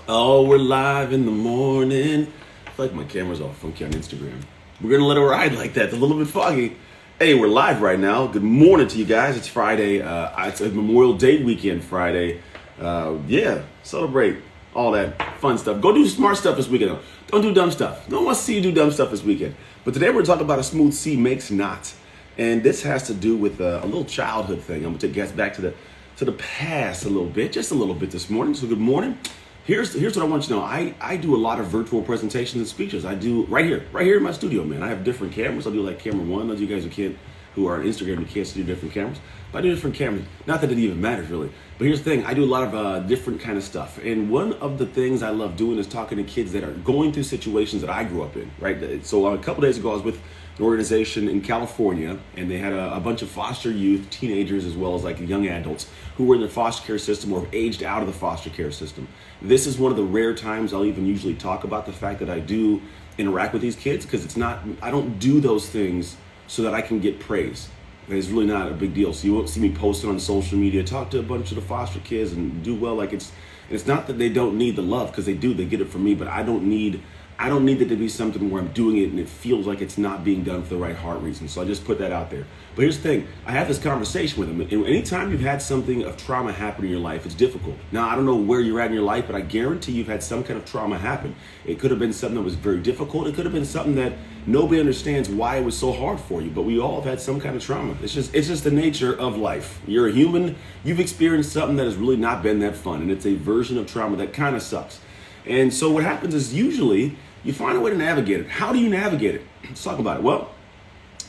Oh, we're live in the morning. I feel like my camera's all funky on Instagram. We're gonna let it ride like that. It's a little bit foggy. Hey, we're live right now. Good morning to you guys. It's Friday. It's a Memorial Day weekend Friday. Yeah, celebrate all that fun stuff. Go do smart stuff this weekend though. Don't do dumb stuff. No one wants to see you do dumb stuff this weekend. But today we're talking about a smooth sea makes knots. And this has to do with a little childhood thing. I'm gonna take you guys back to the past a little bit, just a little bit this morning. So good morning. Here's what I want you to know. I do a lot of virtual presentations and speeches. I do right here in my studio, man. I have different cameras. I do like camera one. Those of you guys who are on Instagram, you can't see different cameras. But I do different cameras. Not that it even matters really. But here's the thing. I do a lot of different kind of stuff. And one of the things I love doing is talking to kids that are going through situations that I grew up in, right? So a couple days ago, I was with an organization in California, and they had a bunch of foster youth, teenagers, as well as like young adults who were in the foster care system or have aged out of the foster care system. This is one of the rare times I'll even usually talk about the fact that I do interact with these kids, because I don't do those things so that I can get praise. It's really not a big deal. So you won't see me posting on social media, talk to a bunch of the foster kids and do well. Like it's not that they don't need the love, because they do, they get it from me, but I don't need it to be something where I'm doing it and it feels like it's not being done for the right heart reason. So I just put that out there. But here's the thing, I have this conversation with them. And anytime you've had something of trauma happen in your life, it's difficult. Now, I don't know where you're at in your life, but I guarantee you've had some kind of trauma happen. It could have been something that was very difficult. It could have been something that nobody understands why it was so hard for you, but we all have had some kind of trauma. It's just the nature of life. You're a human, you've experienced something that has really not been that fun, and it's a version of trauma that kind of sucks. And so what happens is usually you find a way to navigate it. How do you navigate it? Let's talk about it. Well,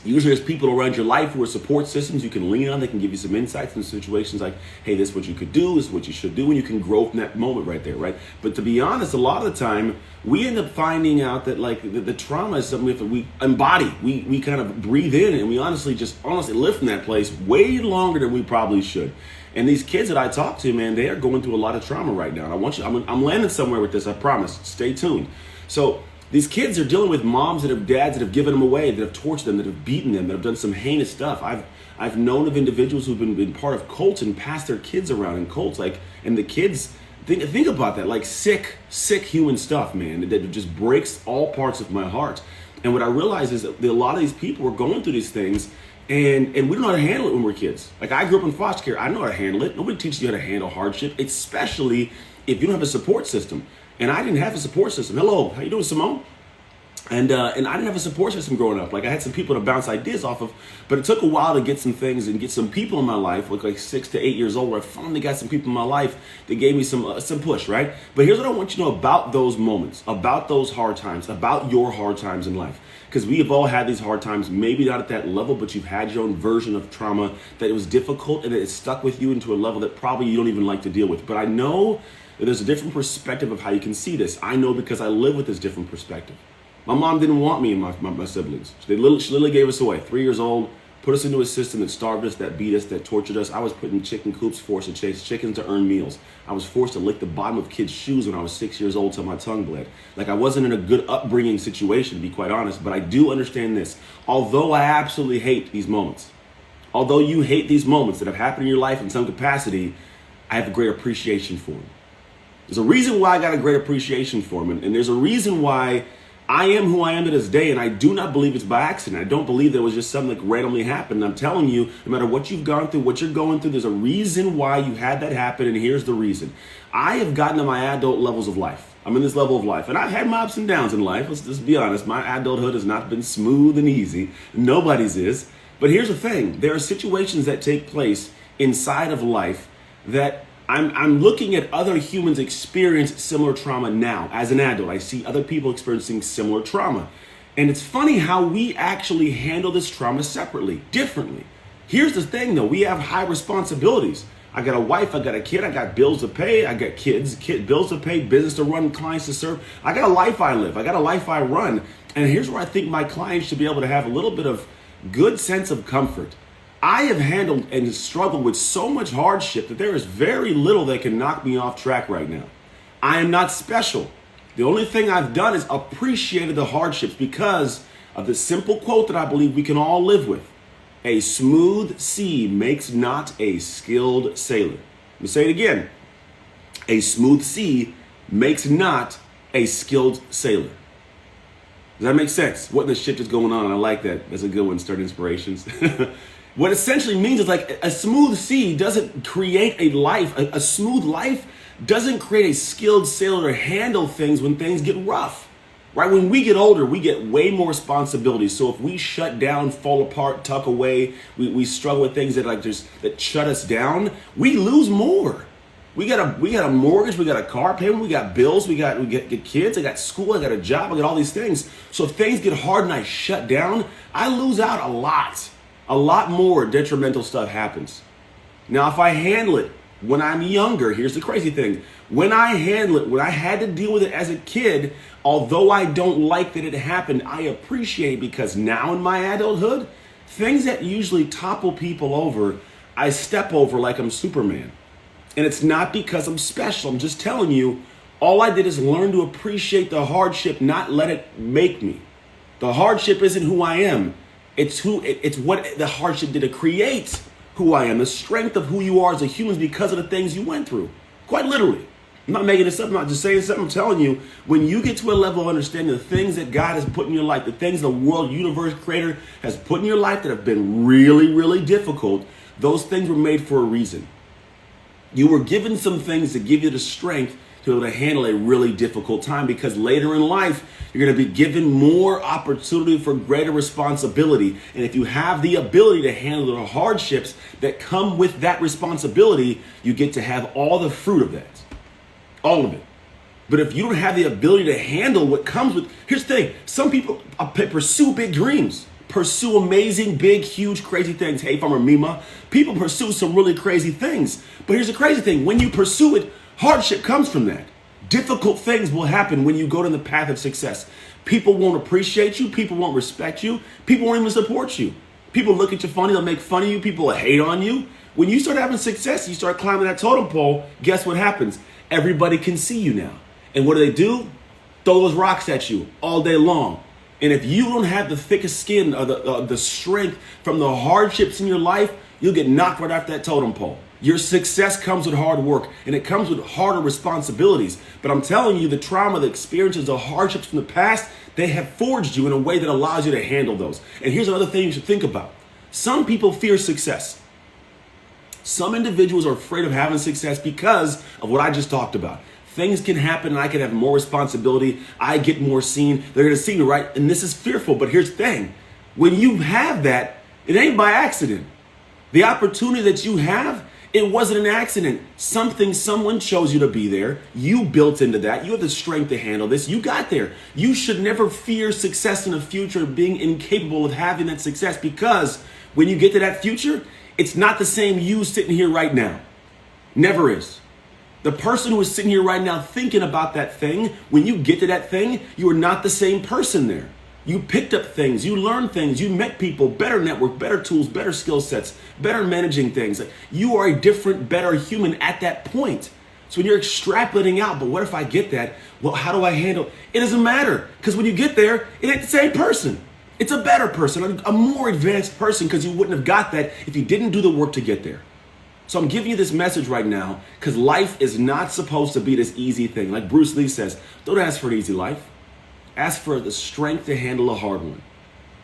usually there's people around your life who are support systems you can lean on. They can give you some insights in situations like, hey, this is what you could do, this is what you should do, and you can grow from that moment right there, right? But to be honest, a lot of the time, we end up finding out that like the trauma is something we embody. We kind of breathe in, and we honestly live from that place way longer than we probably should. And these kids that I talk to, man, they are going through a lot of trauma right now. And I'm landing somewhere with this, I promise. Stay tuned. So these kids are dealing with moms and dads that have given them away, that have tortured them, that have beaten them, that have done some heinous stuff. I've known of individuals who've been part of colts and passed their kids around in colts, and the kids think about that, like sick human stuff, man, that just breaks all parts of my heart. And what I realize is that a lot of these people are going through these things, and we don't know how to handle it when we're kids. Like I grew up in foster care, I know how to handle it. Nobody teaches you how to handle hardship, especially if you don't have a support system. And I didn't have a support system. Hello, how you doing, Simone? And I didn't have a support system growing up. Like I had some people to bounce ideas off of, but it took a while to get some things and get some people in my life. Like 6 to 8 years old, where I finally got some people in my life that gave me some push, right? But here's what I want you to know about those moments, about those hard times, about your hard times in life. Because we have all had these hard times, maybe not at that level, but you've had your own version of trauma that it was difficult and it stuck with you into a level that probably you don't even like to deal with. But I know there's a different perspective of how you can see this. I know because I live with this different perspective. My mom didn't want me and my siblings. She literally gave us away. 3 years old, put us into a system that starved us, that beat us, that tortured us. I was put in chicken coops, forced to chase chickens to earn meals. I was forced to lick the bottom of kids' shoes when I was 6 years old till my tongue bled. Like I wasn't in a good upbringing situation, to be quite honest, but I do understand this. Although I absolutely hate these moments, although you hate these moments that have happened in your life in some capacity, I have a great appreciation for them. There's a reason why I got a great appreciation for him, and there's a reason why I am who I am to this day, and I do not believe it's by accident. I don't believe that was just something that randomly happened. I'm telling you, no matter what you've gone through, what you're going through, there's a reason why you had that happen, and here's the reason. I have gotten to my adult levels of life. I'm in this level of life, and I've had my ups and downs in life. Let's just be honest. My adulthood has not been smooth and easy. Nobody's is. But here's the thing. There are situations that take place inside of life that I'm looking at other humans experience similar trauma now. As an adult, I see other people experiencing similar trauma. And it's funny how we actually handle this trauma separately, differently. Here's the thing though, we have high responsibilities. I got a wife, I got a kid, I got bills to pay, I got bills to pay, business to run, clients to serve. I got a life I live, I got a life I run. And here's where I think my clients should be able to have a little bit of good sense of comfort. I have handled and struggled with so much hardship that there is very little that can knock me off track right now. I am not special. The only thing I've done is appreciated the hardships because of the simple quote that I believe we can all live with. A smooth sea makes not a skilled sailor. Let me say it again. A smooth sea makes not a skilled sailor. Does that make sense? What in the shit is going on? I like that. That's a good one. Start inspirations. What essentially means is like a smooth sea doesn't create a life. A smooth life doesn't create a skilled sailor to handle things when things get rough. Right? When we get older, we get way more responsibilities. So if we shut down, fall apart, tuck away, we struggle with things that shut us down, we lose more. We got a mortgage, we got a car payment, we got bills, we get kids, I got school, I got a job, I got all these things. So if things get hard and I shut down, I lose out a lot. A lot more detrimental stuff happens. Now, if I handle it when I'm younger, here's the crazy thing. When I handle it, when I had to deal with it as a kid, although I don't like that it happened, I appreciate it because now in my adulthood, things that usually topple people over, I step over like I'm Superman. And it's not because I'm special. I'm just telling you, all I did is learn to appreciate the hardship, not let it make me. The hardship isn't who I am. It's what the hardship did to create who I am, the strength of who you are as a human because of the things you went through. Quite literally. I'm not making this up. I'm not just saying something. I'm telling you, when you get to a level of understanding the things that God has put in your life, the things the world, universe, creator has put in your life that have been really, really difficult, those things were made for a reason. You were given some things to give you the strength to be able to handle a really difficult time because later in life, you're going to be given more opportunity for greater responsibility. And if you have the ability to handle the hardships that come with that responsibility, you get to have all the fruit of that. All of it. But if you don't have the ability to handle what comes with, here's the thing. Some people pursue big dreams. Pursue amazing, big, huge, crazy things. Hey, Farmer Mima, people pursue some really crazy things. But here's the crazy thing. When you pursue it, hardship comes from that. Difficult things will happen when you go down the path of success. People won't appreciate you. People won't respect you. People won't even support you. People look at you funny. They'll make fun of you. People will hate on you. When you start having success, you start climbing that totem pole, guess what happens? Everybody can see you now. And what do? Throw those rocks at you all day long. And if you don't have the thickest skin or the strength from the hardships in your life, you'll get knocked right off that totem pole. Your success comes with hard work and it comes with harder responsibilities. But I'm telling you, the trauma, the experiences, the hardships from the past, they have forged you in a way that allows you to handle those. And here's another thing you should think about. Some people fear success. Some individuals are afraid of having success because of what I just talked about. Things can happen and I can have more responsibility. I get more seen. They're going to see me, right? And this is fearful. But here's the thing. When you have that, it ain't by accident. The opportunity that you have, it wasn't an accident. Someone chose you to be there. You built into that. You have the strength to handle this. You got there. You should never fear success in the future, being incapable of having that success, because when you get to that future, it's not the same you sitting here right now. Never is. The person who is sitting here right now thinking about that thing, when you get to that thing, you are not the same person there. You picked up things, you learned things, you met people, better network, better tools, better skill sets, better managing things. You are a different, better human at that point. So when you're extrapolating out, but what if I get that? Well, how do I handle? It doesn't matter, because when you get there, it ain't the same person. It's a better person, a more advanced person, because you wouldn't have got that if you didn't do the work to get there. So I'm giving you this message right now because life is not supposed to be this easy thing. Like Bruce Lee says, don't ask for an easy life. Ask for the strength to handle a hard one.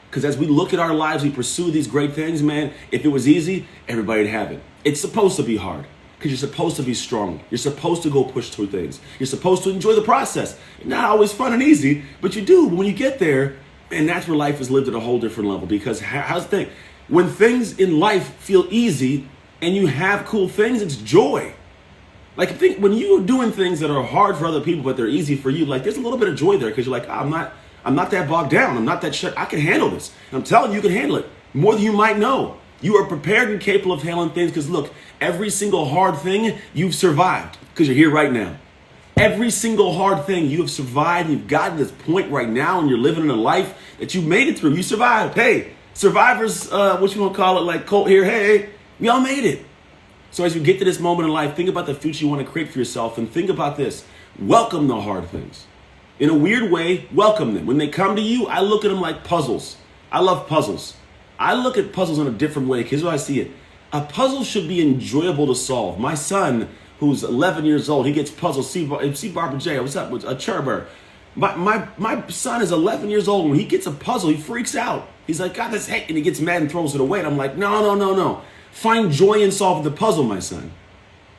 Because as we look at our lives, we pursue these great things, man, if it was easy, everybody'd have it. It's supposed to be hard because you're supposed to be strong. You're supposed to go push through things. You're supposed to enjoy the process. Not always fun and easy, but you do. But when you get there, and that's where life is lived at a whole different level. Because how's the thing? When things in life feel easy, and you have cool things, it's joy. Like think when you're doing things that are hard for other people, but they're easy for you, like there's a little bit of joy there because you're like, I'm not that bogged down. I'm not that shut. I can handle this. And I'm telling you, you can handle it more than you might know. You are prepared and capable of handling things because look, every single hard thing you've survived because you're here right now. Every single hard thing you have survived. You've gotten to this point right now, and you're living in a life that you made it through. You survived. Hey, survivors, what you want to call it, like Colt here. Hey. We all made it. So as you get to this moment in life, think about the future you want to create for yourself and think about this. Welcome the hard things. In a weird way, welcome them. When they come to you, I look at them like puzzles. I love puzzles. I look at puzzles in a different way. Here's how I see it. A puzzle should be enjoyable to solve. My son who's 11 years old. He gets puzzles. See Barbara J. What's up? With a Cherber. My son is 11 years old. When he gets a puzzle, he freaks out. He's like, God, that's hate. And he gets mad and throws it away. And I'm like, no. Find joy in solving the puzzle, my son.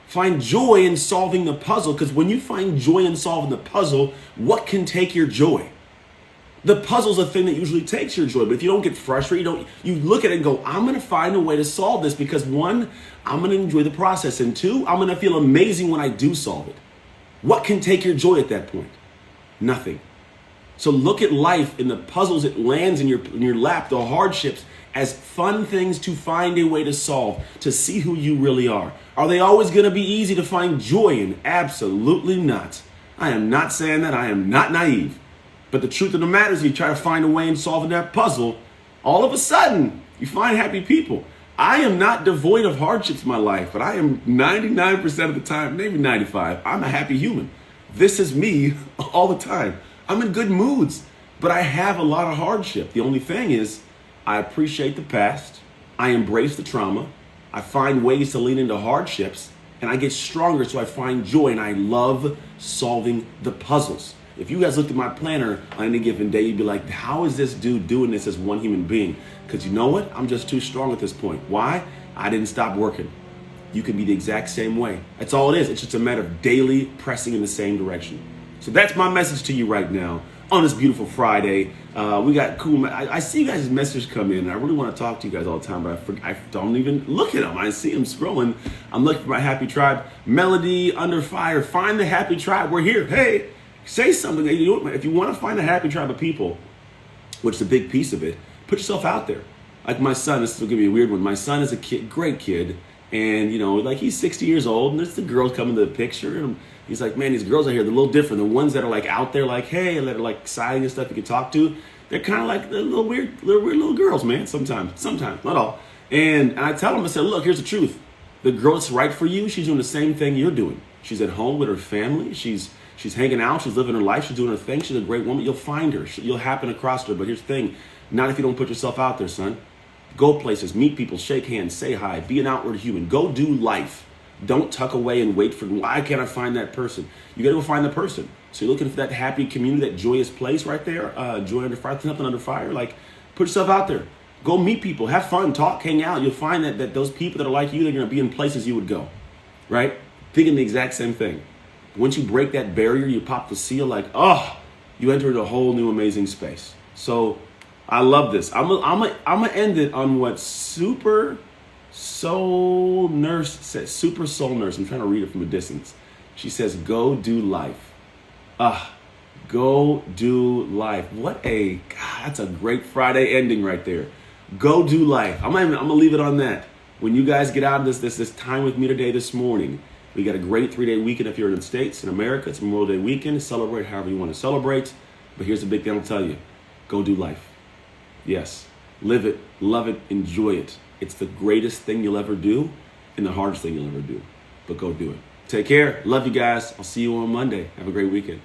Find joy in solving the puzzle, because when you find joy in solving the puzzle, what can take your joy? The puzzle's a thing that usually takes your joy, but if you don't get frustrated, you look at it and go, I'm going to find a way to solve this, because one, I'm going to enjoy the process, and two, I'm going to feel amazing when I do solve it. What can take your joy at that point? Nothing. So look at life and the puzzles it lands in your lap, the hardships, as fun things to find a way to solve, to see who you really are. Are they always going to be easy to find joy in? Absolutely not. I am not saying that. I am not naive. But the truth of the matter is, you try to find a way in solving that puzzle, all of a sudden, you find happy people. I am not devoid of hardships in my life, but I am 99% of the time, maybe 95%, I'm a happy human. This is me all the time. I'm in good moods, but I have a lot of hardship. The only thing is, I appreciate the past, I embrace the trauma, I find ways to lean into hardships, and I get stronger, so I find joy, and I love solving the puzzles. If you guys looked at my planner on any given day, you'd be like, how is this dude doing this as one human being? Because you know what? I'm just too strong at this point. Why? I didn't stop working. You can be the exact same way. That's all it is. It's just a matter of daily pressing in the same direction. So that's my message to you right now on this beautiful Friday. We got cool. I see you guys' messages come in. I really want to talk to you guys all the time, but I don't even look at them. I see them scrolling. I'm looking for my happy tribe. Melody Under Fire. Find the happy tribe. We're here. Hey, say something. If you want to find a happy tribe of people, which is a big piece of it, put yourself out there. Like my son, this is going to be a weird one. My son is a kid, great kid. And, like he's 60 years old, and there's the girls coming to the picture. And he's like, man, these girls out here, they're a little different. The ones that are like out there, like, hey, that are like exciting and stuff you can talk to, they're kind of like the little weird little girls, man. Sometimes, not all. And I tell them, I said, look, here's the truth. The girl that's right for you, she's doing the same thing you're doing. She's at home with her family. She's hanging out. She's living her life. She's doing her thing. She's a great woman. You'll find her. You'll happen across her. But here's the thing. Not if you don't put yourself out there, son. Go places, meet people, shake hands, say hi, be an outward human. Go do life. Don't tuck away and wait for, why can't I find that person? You got to go find the person. So you're looking for that happy community, that joyous place right there. Joy under fire, nothing under fire. Like, put yourself out there. Go meet people, have fun, talk, hang out. You'll find that those people that are like you, they're going to be in places you would go, right? Thinking the exact same thing. Once you break that barrier, you pop the seal, like, you enter into a whole new amazing space. So I love this. I'm gonna end it on what Super Soul Nurse says. Super Soul Nurse. I'm trying to read it from a distance. She says, "Go do life." Go do life. God, that's a great Friday ending right there. Go do life. I'm gonna leave it on that. When you guys get out of this time with me today, this morning, we got a great 3-day weekend. If you're in the States, in America, it's Memorial Day weekend. Celebrate however you want to celebrate. But here's the big thing I'll tell you. Go do life. Yes. Live it, love it, enjoy it. It's the greatest thing you'll ever do and the hardest thing you'll ever do. But go do it. Take care. Love you guys. I'll see you on Monday. Have a great weekend.